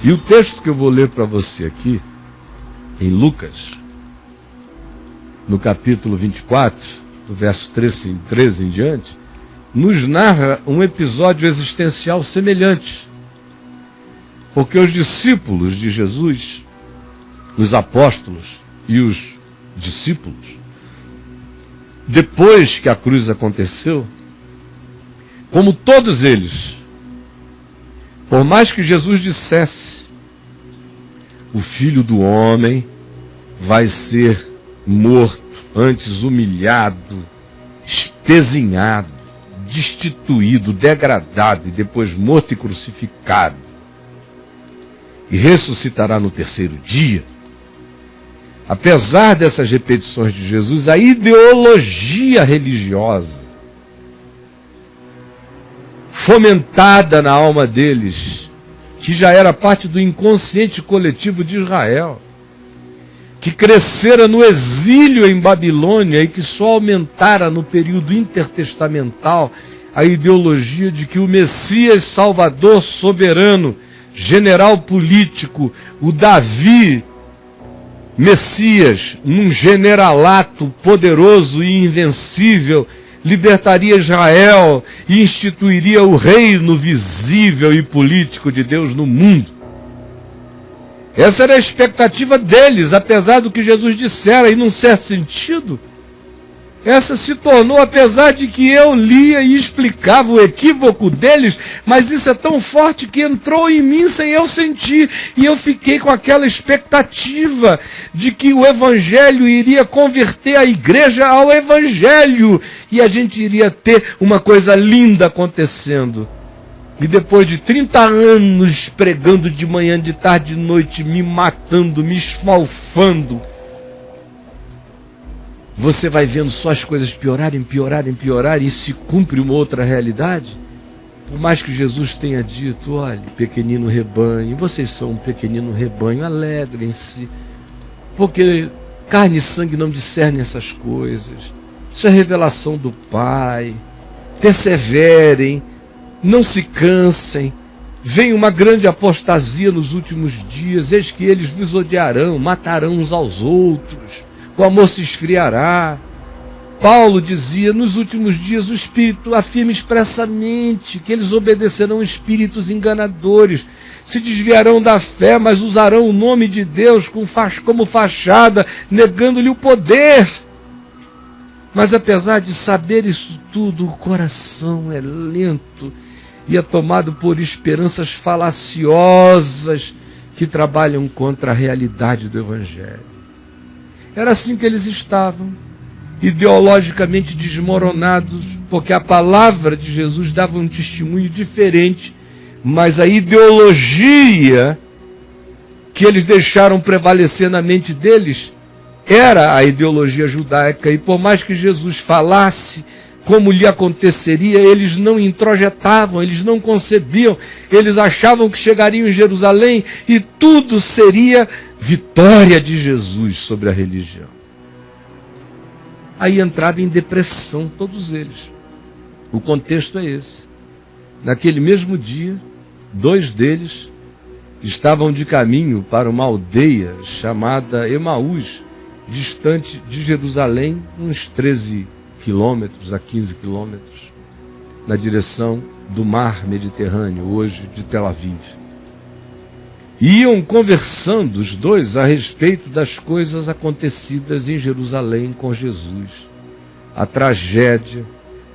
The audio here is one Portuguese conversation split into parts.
E o texto que eu vou ler para você aqui, em Lucas, no capítulo 24, do verso 13 em diante, nos narra um episódio existencial semelhante. Porque os discípulos de Jesus, os apóstolos e os discípulos, depois que a cruz aconteceu, como todos eles, por mais que Jesus dissesse, o Filho do Homem vai ser morto, antes humilhado, espezinhado, destituído, degradado, e depois morto e crucificado, e ressuscitará no terceiro dia. Apesar dessas repetições de Jesus, a ideologia religiosa fomentada na alma deles, que já era parte do inconsciente coletivo de Israel, que crescera no exílio em Babilônia e que só aumentara no período intertestamental a ideologia de que o Messias Salvador soberano, general político, o Davi Messias, num generalato poderoso e invencível, libertaria Israel e instituiria o reino visível e político de Deus no mundo. Essa era a expectativa deles, apesar do que Jesus dissera, e num certo sentido, essa se tornou, apesar de que eu lia e explicava o equívoco deles, mas isso é tão forte que entrou em mim sem eu sentir, e eu fiquei com aquela expectativa de que o Evangelho iria converter a igreja ao Evangelho, e a gente iria ter uma coisa linda acontecendo. E depois de 30 anos pregando de manhã, de tarde, de noite, me matando, me esfalfando, você vai vendo só as coisas piorarem, e se cumpre uma outra realidade. Por mais que Jesus tenha dito, olha, pequenino rebanho, vocês são um pequenino rebanho, alegrem-se, porque carne e sangue não discernem essas coisas. Isso é revelação do Pai. Perseverem, não se cansem. Vem uma grande apostasia nos últimos dias, eis que eles vos odiarão, matarão uns aos outros. O amor se esfriará. Paulo dizia, nos últimos dias o Espírito afirma expressamente que eles obedecerão espíritos enganadores, se desviarão da fé, mas usarão o nome de Deus como fachada, negando-lhe o poder. Mas apesar de saber isso tudo, o coração é lento e é tomado por esperanças falaciosas que trabalham contra a realidade do Evangelho. Era assim que eles estavam, ideologicamente desmoronados, porque a palavra de Jesus dava um testemunho diferente, mas a ideologia que eles deixaram prevalecer na mente deles era a ideologia judaica, e por mais que Jesus falasse como lhe aconteceria, eles não introjetavam, eles não concebiam, eles achavam que chegariam em Jerusalém e tudo seria vitória de Jesus sobre a religião. Aí entraram em depressão todos eles. O contexto é esse. Naquele mesmo dia, 2 deles estavam de caminho para uma aldeia chamada Emaús, distante de Jerusalém, uns 13 quilômetros a 15 quilômetros, na direção do mar Mediterrâneo, hoje de Tel Aviv. Iam conversando os dois a respeito das coisas acontecidas em Jerusalém com Jesus, a tragédia,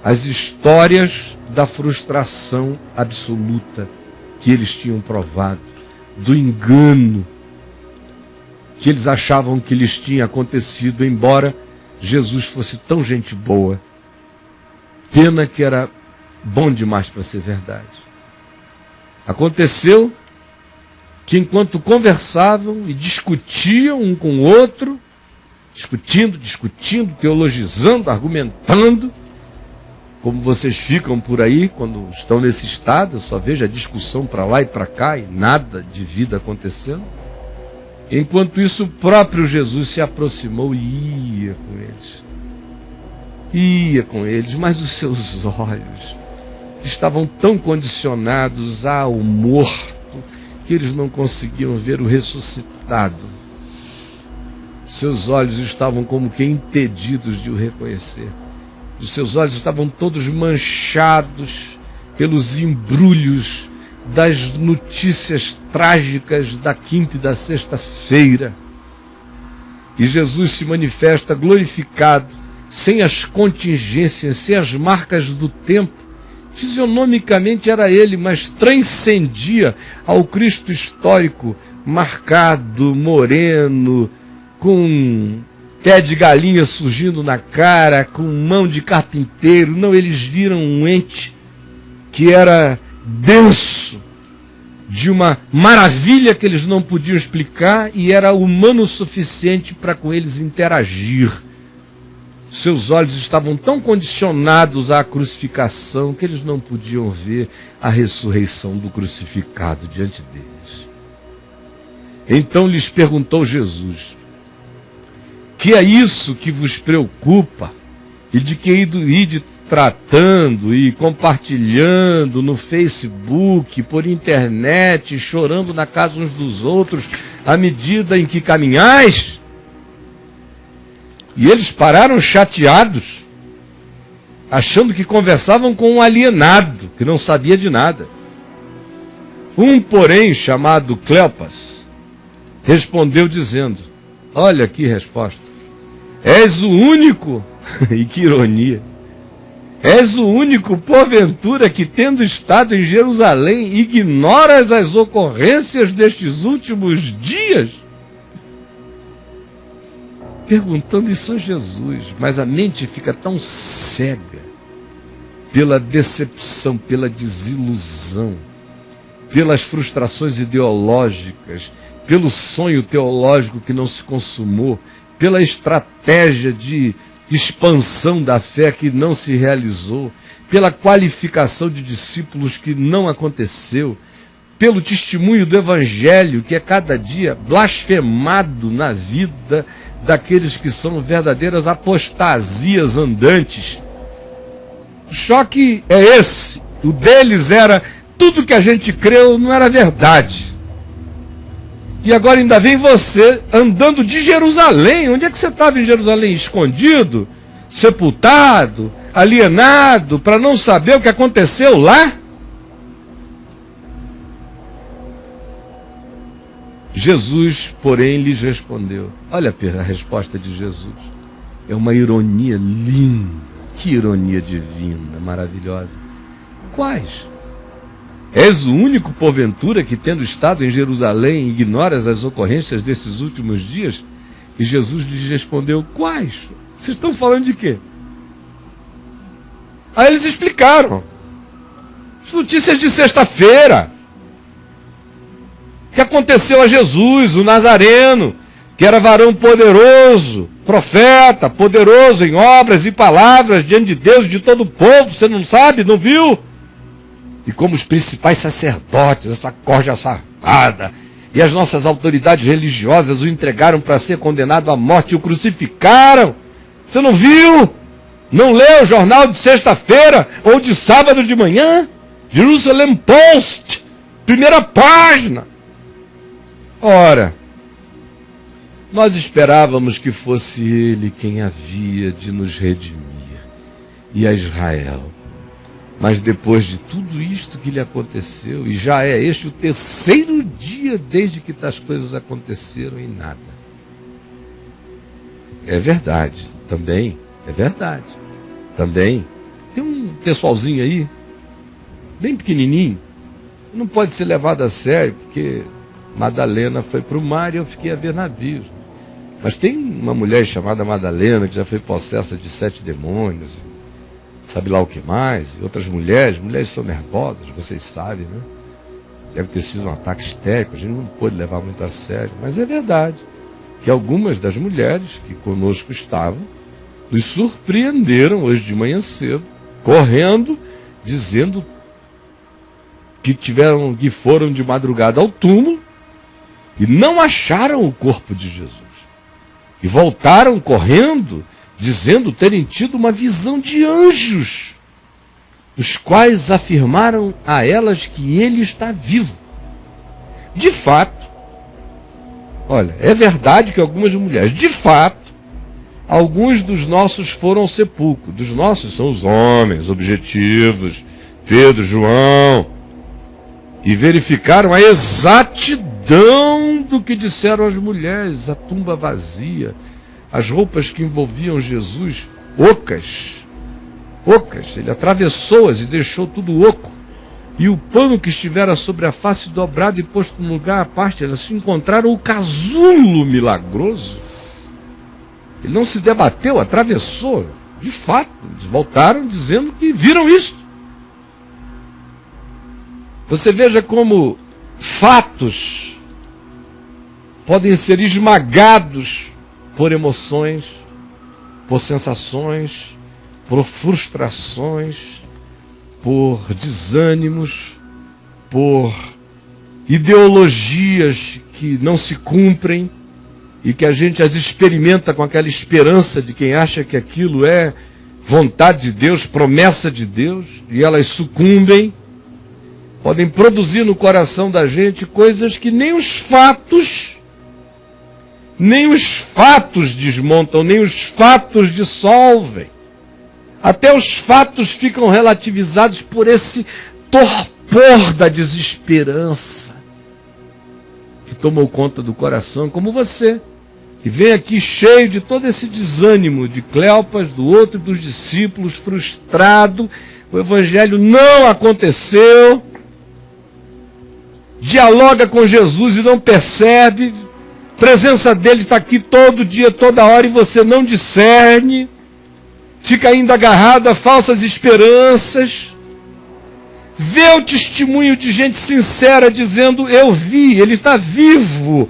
as histórias da frustração absoluta que eles tinham provado, do engano que eles achavam que lhes tinha acontecido, embora Jesus fosse tão gente boa. Pena que era bom demais para ser verdade. Aconteceu que enquanto conversavam e discutiam um com o outro, discutindo, teologizando, argumentando, como vocês ficam por aí quando estão nesse estado, eu só vejo a discussão para lá e para cá e nada de vida acontecendo. Enquanto isso, o próprio Jesus se aproximou e ia com eles, mas os seus olhos estavam tão condicionados ao morto, porque eles não conseguiam ver o ressuscitado. Seus olhos estavam como que impedidos de o reconhecer. Os seus olhos estavam todos manchados pelos embrulhos das notícias trágicas da quinta e da sexta-feira. E Jesus se manifesta glorificado, sem as contingências, sem as marcas do tempo. Fisionomicamente era ele, mas transcendia ao Cristo histórico, marcado, moreno, com pé de galinha surgindo na cara, com mão de carpinteiro. Não, eles viram um ente que era denso, de uma maravilha que eles não podiam explicar, e era humano o suficiente para com eles interagir. Seus olhos estavam tão condicionados à crucificação que eles não podiam ver a ressurreição do crucificado diante deles. Então lhes perguntou Jesus: que é isso que vos preocupa, e de que ide tratando e compartilhando no Facebook, por internet, chorando na casa uns dos outros, à medida em que caminhais? E eles pararam chateados, achando que conversavam com um alienado, que não sabia de nada. Um, porém, chamado Cleopas, respondeu dizendo: olha que resposta, és o único, e que ironia, és o único, porventura, que tendo estado em Jerusalém, ignoras as ocorrências destes últimos dias? Perguntando isso a Jesus, mas a mente fica tão cega pela decepção, pela desilusão, pelas frustrações ideológicas, pelo sonho teológico que não se consumou, pela estratégia de expansão da fé que não se realizou, pela qualificação de discípulos que não aconteceu, pelo testemunho do Evangelho que é cada dia blasfemado na vida daqueles que são verdadeiras apostasias andantes. O choque é esse. O deles era: tudo que a gente creu não era verdade. E agora ainda vem você andando de Jerusalém. Onde é que você estava em Jerusalém? Escondido? Sepultado? Alienado? Para não saber o que aconteceu lá? Jesus, porém, lhes respondeu. Olha a resposta de Jesus. É uma ironia linda. Que ironia divina, maravilhosa. Quais? És o único, porventura, que tendo estado em Jerusalém, ignoras as ocorrências desses últimos dias? E Jesus lhes respondeu: quais? Vocês estão falando de quê? Aí eles explicaram. As notícias de sexta-feira. Que aconteceu a Jesus, o Nazareno, que era varão poderoso, profeta, poderoso em obras e palavras diante de Deus e de todo o povo. Você não sabe, não viu? E como os principais sacerdotes, essa corja safada, e as nossas autoridades religiosas o entregaram para ser condenado à morte e o crucificaram. Você não viu? Não leu o jornal de sexta-feira ou de sábado de manhã? Jerusalem Post, primeira página. Ora, nós esperávamos que fosse ele quem havia de nos redimir, e a Israel. Mas depois de tudo isto que lhe aconteceu, e já é este o terceiro dia desde que tais coisas aconteceram, e nada. É verdade, também, é verdade. Também, tem um pessoalzinho aí, bem pequenininho, não pode ser levado a sério, porque Madalena foi para o mar e eu fiquei a ver navios. Mas tem uma mulher chamada Madalena que já foi possessa de 7 demônios, sabe lá o que mais, e outras mulheres são nervosas, vocês sabem, né? Deve ter sido um ataque histérico, a gente não pôde levar muito a sério, mas é verdade que algumas das mulheres que conosco estavam nos surpreenderam hoje de manhã cedo, correndo, dizendo que foram de madrugada ao túmulo e não acharam o corpo de Jesus. E voltaram correndo, dizendo terem tido uma visão de anjos, os quais afirmaram a elas que ele está vivo. de fato, olha, é verdade que algumas mulheres, de fato, alguns dos nossos foram ao sepulcro. Dos nossos são os homens objetivos, Pedro, João, e verificaram a exatidão do que disseram as mulheres, a tumba vazia, as roupas que envolviam Jesus, ocas, ele atravessou-as e deixou tudo oco, e o pano que estivera sobre a face dobrado e posto no lugar à parte, elas se encontraram o casulo milagroso. Ele não se debateu, atravessou, de fato, eles voltaram dizendo que viram isto. Você veja como fatos podem ser esmagados por emoções, por sensações, por frustrações, por desânimos, por ideologias que não se cumprem e que a gente as experimenta com aquela esperança de quem acha que aquilo é vontade de Deus, promessa de Deus, e elas sucumbem. Podem produzir no coração da gente coisas que nem os fatos desmontam, nem os fatos dissolvem. Até os fatos ficam relativizados por esse torpor da desesperança que tomou conta do coração, como você, que vem aqui cheio de todo esse desânimo de Cleopas, do outro, dos discípulos, frustrado, o evangelho não aconteceu, dialoga com Jesus e não percebe, a presença dele está aqui todo dia, toda hora, e você não discerne, fica ainda agarrado a falsas esperanças, vê o testemunho de gente sincera dizendo, eu vi, ele está vivo.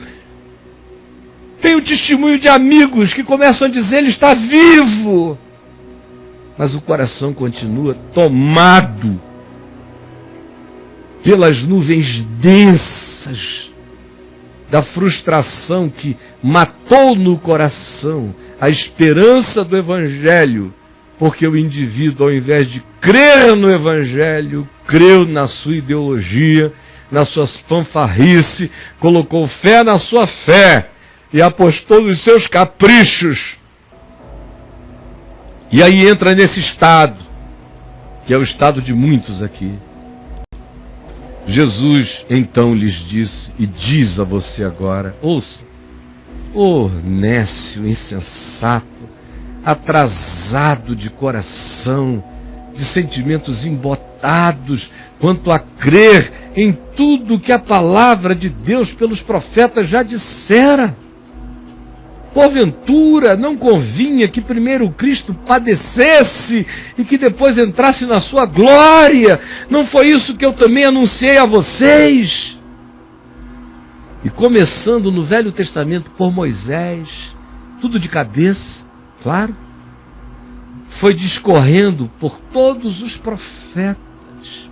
Tem o testemunho de amigos que começam a dizer, ele está vivo. Mas o coração continua tomado pelas nuvens densas da frustração que matou no coração a esperança do Evangelho, porque o indivíduo, ao invés de crer no Evangelho, creu na sua ideologia, na sua fanfarrice, colocou fé na sua fé e apostou nos seus caprichos. E aí entra nesse estado, que é o estado de muitos aqui. Jesus então lhes disse, e diz a você agora, ouça, nécio, insensato, atrasado de coração, de sentimentos embotados, quanto a crer em tudo que a palavra de Deus pelos profetas já dissera. Porventura não convinha que primeiro o Cristo padecesse e que depois entrasse na sua glória? Não foi isso que eu também anunciei a vocês? E começando no Velho Testamento por Moisés, tudo de cabeça, claro, foi discorrendo por todos os profetas,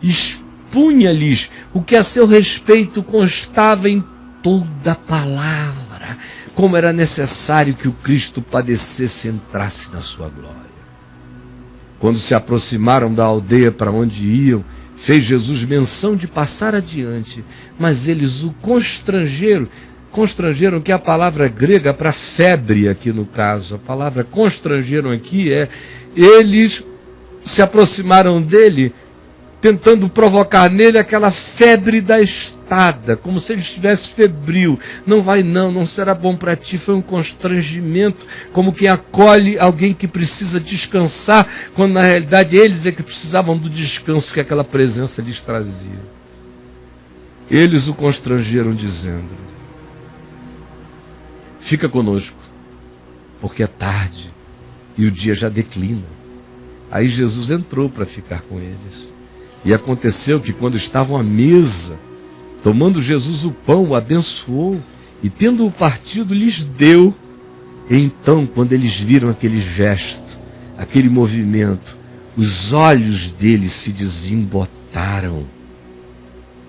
expunha-lhes o que a seu respeito constava em toda a palavra, como era necessário que o Cristo padecesse e entrasse na sua glória. Quando se aproximaram da aldeia para onde iam, fez Jesus menção de passar adiante, mas eles o constrangeram, que é a palavra grega para febre aqui no caso. A palavra constrangeram aqui eles se aproximaram dele, tentando provocar nele aquela febre da estada, como se ele estivesse febril. Não vai não será bom para ti. Foi um constrangimento, como quem acolhe alguém que precisa descansar, quando na realidade eles é que precisavam do descanso que aquela presença lhes trazia. Eles o constrangeram dizendo, fica conosco, porque é tarde e o dia já declina. Aí Jesus entrou para ficar com eles. E aconteceu que quando estavam à mesa, tomando Jesus o pão, o abençoou, e tendo-o partido, lhes deu. E então, quando eles viram aquele gesto, aquele movimento, os olhos deles se desembotaram.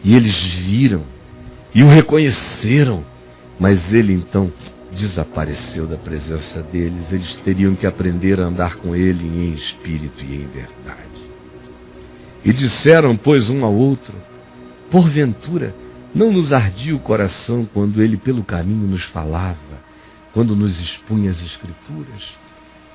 E eles viram, e o reconheceram, mas ele então desapareceu da presença deles. Eles teriam que aprender a andar com ele em espírito e em verdade. E disseram, pois, um ao outro, porventura, Não nos ardia o coração quando ele pelo caminho nos falava, quando nos expunha as Escrituras?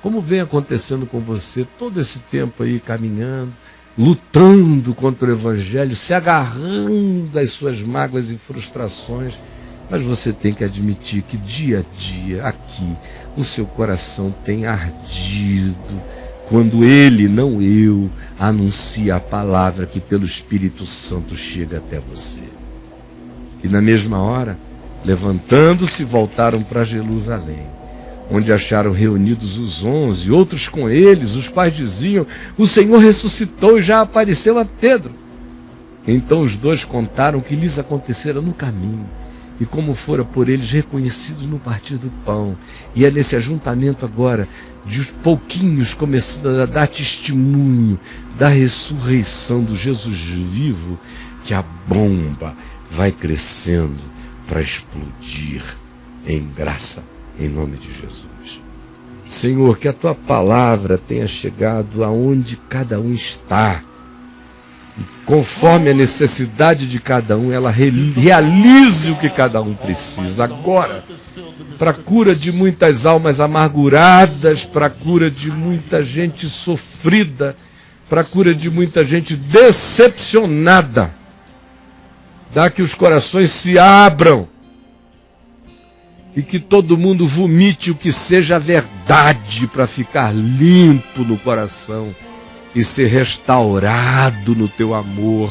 Como vem acontecendo com você todo esse tempo aí caminhando, lutando contra o Evangelho, se agarrando às suas mágoas e frustrações, mas você tem que admitir que dia a dia aqui o seu coração tem ardido quando ele, não eu, anuncia a palavra que pelo Espírito Santo chega até você. E na mesma hora, levantando-se, voltaram para Jerusalém, onde acharam reunidos os 11, outros com eles, os quais diziam: o Senhor ressuscitou e já apareceu a Pedro. Então os dois contaram o que lhes acontecera no caminho, e como fora por eles reconhecidos no partir do pão. E é nesse ajuntamento agora, de os pouquinhos começando a dar testemunho da ressurreição do Jesus vivo, que a bomba vai crescendo para explodir em graça, em nome de Jesus. Senhor, que a tua palavra tenha chegado aonde cada um está, e conforme a necessidade de cada um, ela realize o que cada um precisa agora, para a cura de muitas almas amarguradas, para a cura de muita gente sofrida, para a cura de muita gente decepcionada. Dá que os corações se abram e que todo mundo vomite o que seja verdade para ficar limpo no coração e ser restaurado no teu amor,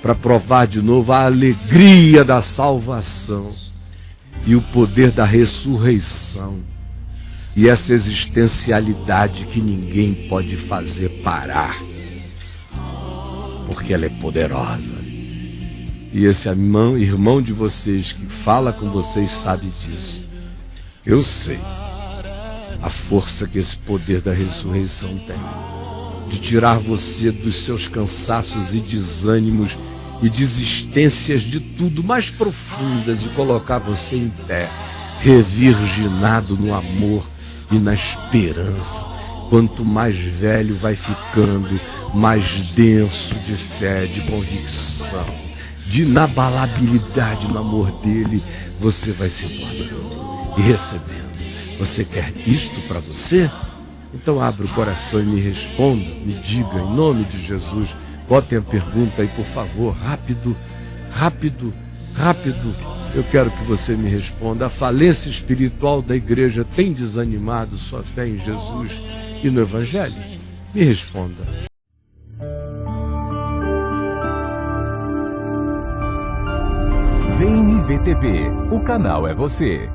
para provar de novo a alegria da salvação e o poder da ressurreição e essa existencialidade que ninguém pode fazer parar, porque ela é poderosa. E esse irmão de vocês que fala com vocês sabe disso. Eu sei a força que esse poder da ressurreição tem, de tirar você dos seus cansaços e desânimos e desistências de tudo mais profundas e colocar você em pé, revirginado no amor e na esperança. Quanto mais velho vai ficando, mais denso de fé, de convicção, de inabalabilidade no amor dele, você vai se tornando e recebendo. Você quer isto para você? Então abra o coração e me responda, me diga, em nome de Jesus. Botem a pergunta aí, por favor, rápido, rápido, rápido. Eu quero que você me responda. A falência espiritual da igreja tem desanimado sua fé em Jesus e no Evangelho? Me responda. Vem IVTV, o canal é você.